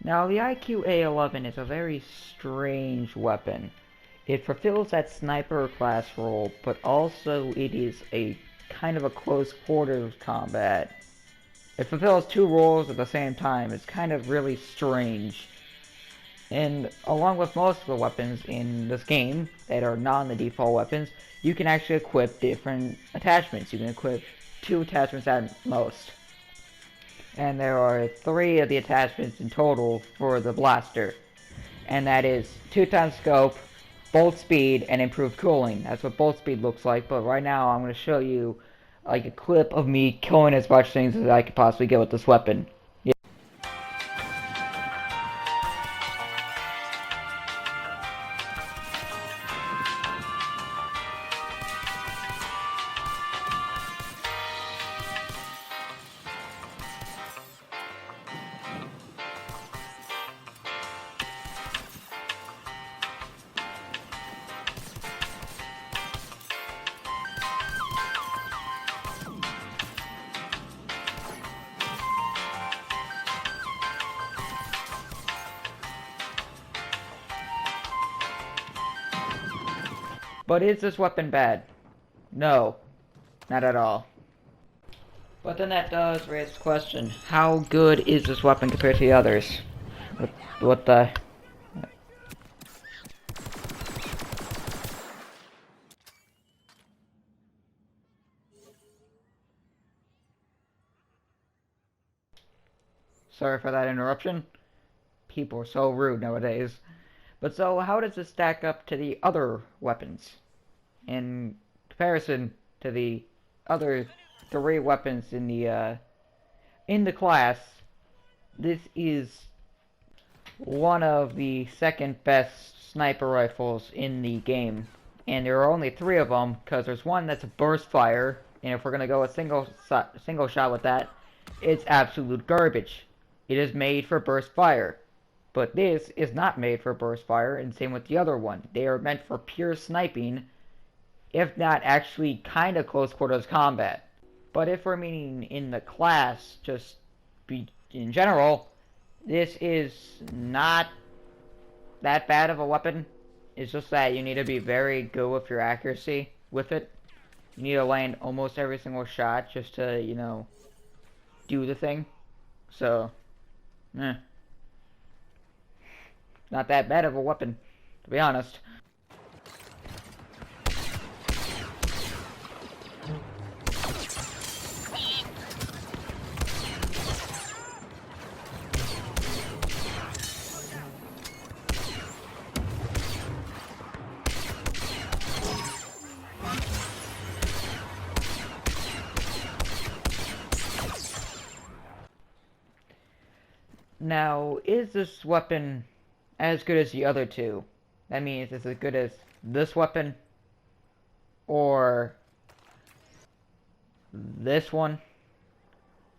Now, the IQA-11 is a very strange weapon. It fulfills that sniper class role, but also it is a kind of a close quarters combat. It fulfills two roles at the same time. It's kind of really strange. And along with most of the weapons in this game that are non the default weapons, you can actually equip different attachments. You can equip 2 attachments at most. And there are 3 of the attachments in total for the blaster. And that is 2x scope, bolt speed, and improved cooling. That's what bolt speed looks like, but right now I'm going to show you like a clip of me killing as much things as I could possibly get with this weapon. But is this weapon bad? No, not at all. But then that does raise the question, how good is this weapon compared to the others? What the... Sorry for that interruption. People are so rude nowadays. But so, how does this stack up to the other weapons? In comparison to the other 3 weapons in the class, this is one of the second best sniper rifles in the game. And there are only 3 of them, because there's one that's a burst fire, and if we're gonna go a single shot with that, it's absolute garbage. It is made for burst fire. But this is not made for burst fire, and same with the other one. They are meant for pure sniping, if not actually kind of close quarters combat. But if we're meaning in the class, just in general, this is not that bad of a weapon. It's just that you need to be very good with your accuracy with it. You need to land almost every single shot just to, you know, do the thing. So, not that bad of a weapon, to be honest. Now, is this weapon as good as the other 2? That means it's as good as this weapon or this one.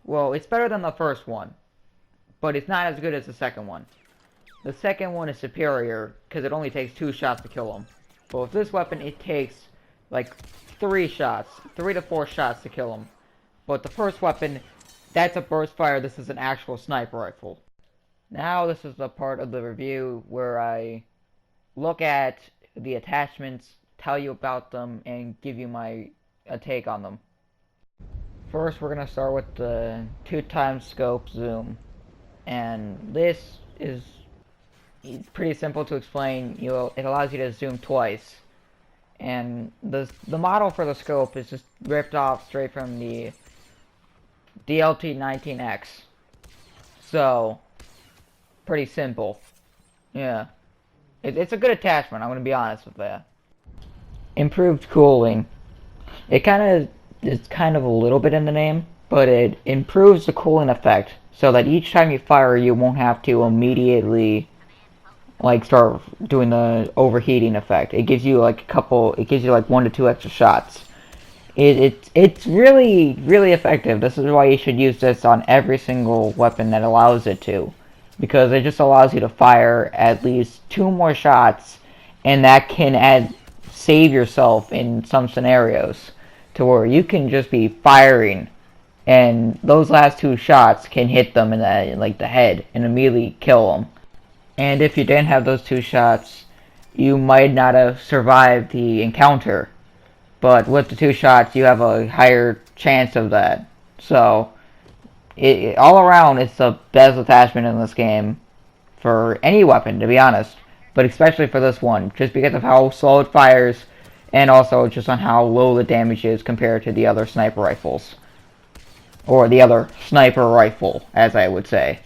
Well, it's better than the first one, but it's not as good as the second one. The second one is superior because it only takes 2 shots to kill him. But with this weapon, it takes like 3 shots, 3 to 4 shots to kill him. But the first weapon, that's a burst fire. This is an actual sniper rifle. Now this is the part of the review where I look at the attachments, tell you about them, and give you my take on them. First, we're going to start with the 2x scope zoom. And this is pretty simple to explain. It allows you to zoom twice. And the model for the scope is just ripped off straight from the DLT-19X. So, pretty simple. Yeah. It's a good attachment, I'm going to be honest with that. Improved cooling. It's kind of a little bit in the name, but it improves the cooling effect so that each time you fire, you won't have to immediately like start doing the overheating effect. It gives you like 1 to 2 extra shots. It's really effective. This is why you should use this on every single weapon that allows it to. Because it just allows you to fire at least 2 more shots, and that can save yourself in some scenarios to where you can just be firing and those last two shots can hit them in the head and immediately kill them. And if you didn't have those two shots, you might not have survived the encounter. But with the two shots, you have a higher chance of that. So, all around, it's the best attachment in this game for any weapon, to be honest. But especially for this one, just because of how slow it fires, and also just on how low the damage is compared to the other sniper rifles. Or the other sniper rifle, as I would say.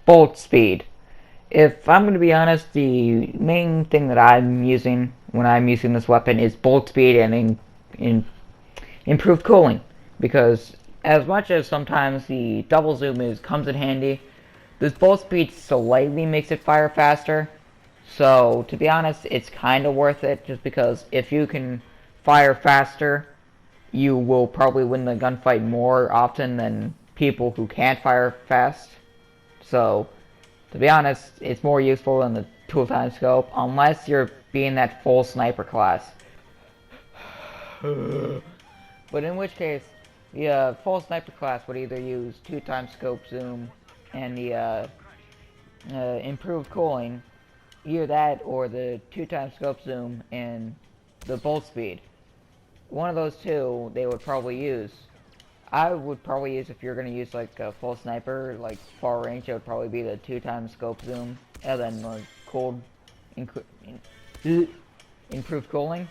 Bolt speed. If I'm going to be honest, the main thing that I'm using when I'm using this weapon is bolt speed and improved cooling. Because as much as sometimes the double zoom comes in handy, this bolt speed slightly makes it fire faster. So to be honest, it's kind of worth it just because if you can fire faster, you will probably win the gunfight more often than people who can't fire fast. So to be honest, it's more useful than the tool-time scope, unless you're being that full sniper class. But in which case, the full sniper class would either use 2x scope zoom and the improved cooling, either that or the 2x scope zoom and the bolt speed. One of those two they would probably use. I would probably use, if you're going to use like a full sniper, like far range, it would probably be the 2x scope zoom, and then improved cooling,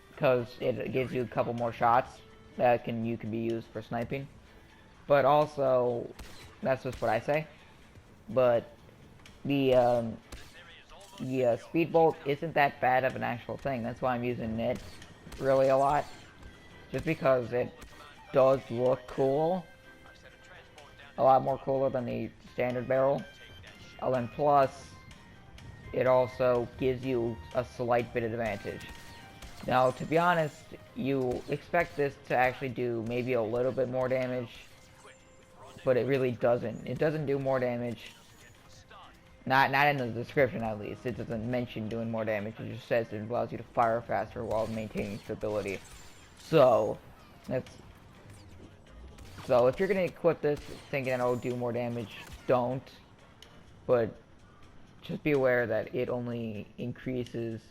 because it gives you a couple more shots that you can be used for sniping. But also, that's just what I say. But the speed bolt isn't that bad of an actual thing. That's why I'm using it really a lot, just because it does look cool, a lot more cooler than the standard barrel. And then plus, it also gives you a slight bit of advantage. Now, to be honest, you expect this to actually do maybe a little bit more damage, but it really doesn't. It doesn't do more damage. Not in the description, at least. It doesn't mention doing more damage. It just says it allows you to fire faster while maintaining stability. So if you're gonna equip this thinking it'll do more damage, don't. But just be aware that it only increases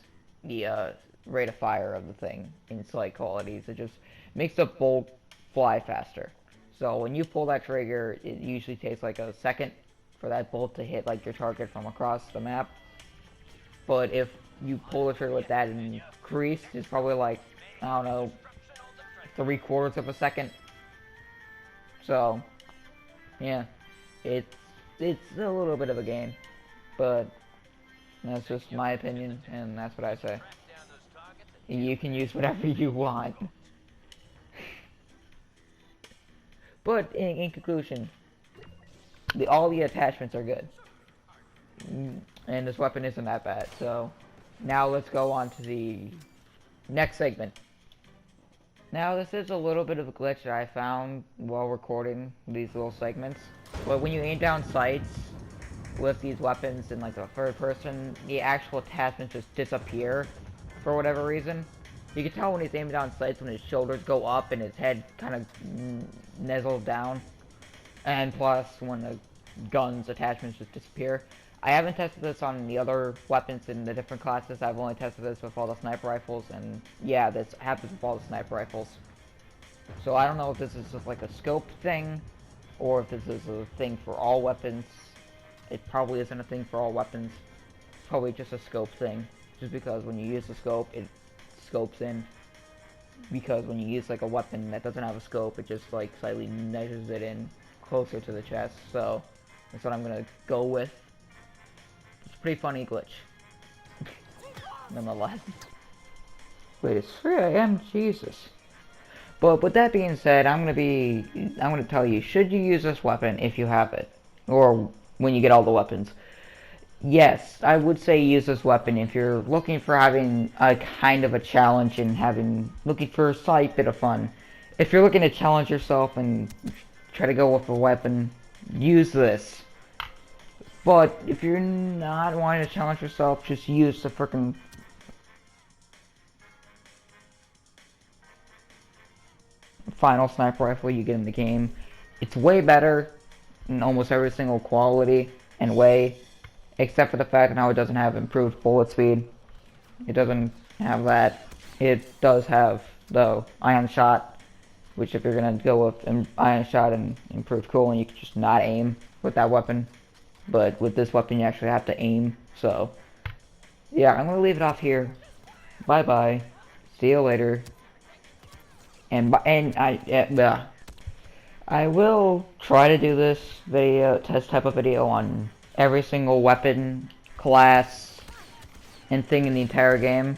the rate of fire of the thing in slight qualities. It just makes the bolt fly faster. So when you pull that trigger, it usually takes like a second for that bolt to hit like your target from across the map. But if you pull the trigger with that increase, it's probably like, I don't know, 3/4 of a second. So yeah, it's a little bit of a game, but that's just my opinion, and that's what I say. You can use whatever you want. But in conclusion, all the attachments are good, and this weapon isn't that bad. So now let's go on to the next segment. Now this is a little bit of a glitch that I found while recording these little segments. But when you aim down sights with these weapons in like a third person, the actual attachments just disappear for whatever reason. You can tell when he's aiming down sights when his shoulders go up and his head kind of nuzzles down. And plus when the gun's attachments just disappear. I haven't tested this on the other weapons in the different classes. I've only tested this with all the sniper rifles, and yeah, this happens with all the sniper rifles. So I don't know if this is just like a scope thing, or if this is a thing for all weapons. It probably isn't a thing for all weapons. It's probably just a scope thing. Just because when you use the scope, it scopes in. Because when you use like a weapon that doesn't have a scope, it just like slightly measures it in closer to the chest. So that's what I'm gonna go with. It's a pretty funny glitch. Nonetheless. Wait, it's 3 AM? Jesus. But with that being said, I'm gonna tell you, should you use this weapon if you have it? Or when you get all the weapons? Yes, I would say use this weapon if you're looking for having a kind of a challenge and looking for a slight bit of fun. If you're looking to challenge yourself and try to go with a weapon, use this. But if you're not wanting to challenge yourself, just use the frickin' final sniper rifle you get in the game. It's way better in almost every single quality and way, except for the fact that now it doesn't have improved bullet speed. It doesn't have that. It does have, though, ion shot, which if you're going to go with an ion shot and improved cooling, you can just not aim with that weapon. But with this weapon, you actually have to aim. So, yeah, I'm going to leave it off here. Bye-bye. See you later. And I will try to do this video, test type of video on every single weapon, class, and thing in the entire game.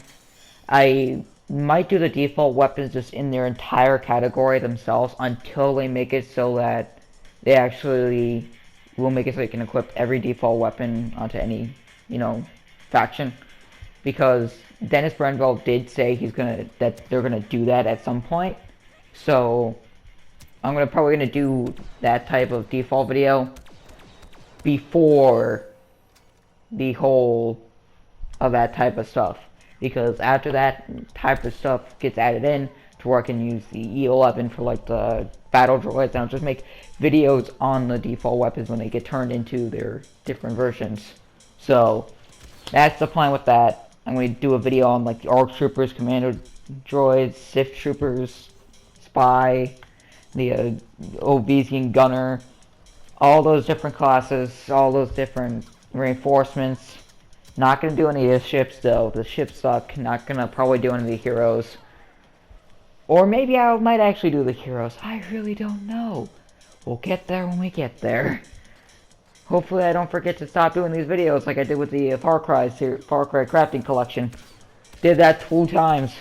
I might do the default weapons just in their entire category themselves until they make it so that they actually will make it so you can equip every default weapon onto any, faction. Because Dennis Brenville did say that they're gonna do that at some point. So I'm probably gonna do that type of default video before the whole of that type of stuff, because after that type of stuff gets added in to where I can use the E11 for like the battle droids, and I'll just make videos on the default weapons when they get turned into their different versions. So that's the plan with that. I'm going to do a video on like the ARC Troopers, Commando Droids, Sith Troopers, Spy, the Obesian Gunner, all those different classes, all those different reinforcements. Not going to do any of the ships though. The ships suck. Not going to probably do any of the heroes. Or maybe I might actually do the heroes. I really don't know. We'll get there when we get there. Hopefully I don't forget to stop doing these videos like I did with the Far Cry crafting collection. Did that 2 times.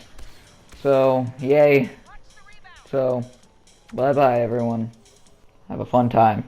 So, yay. So, bye-bye everyone. Have a fun time.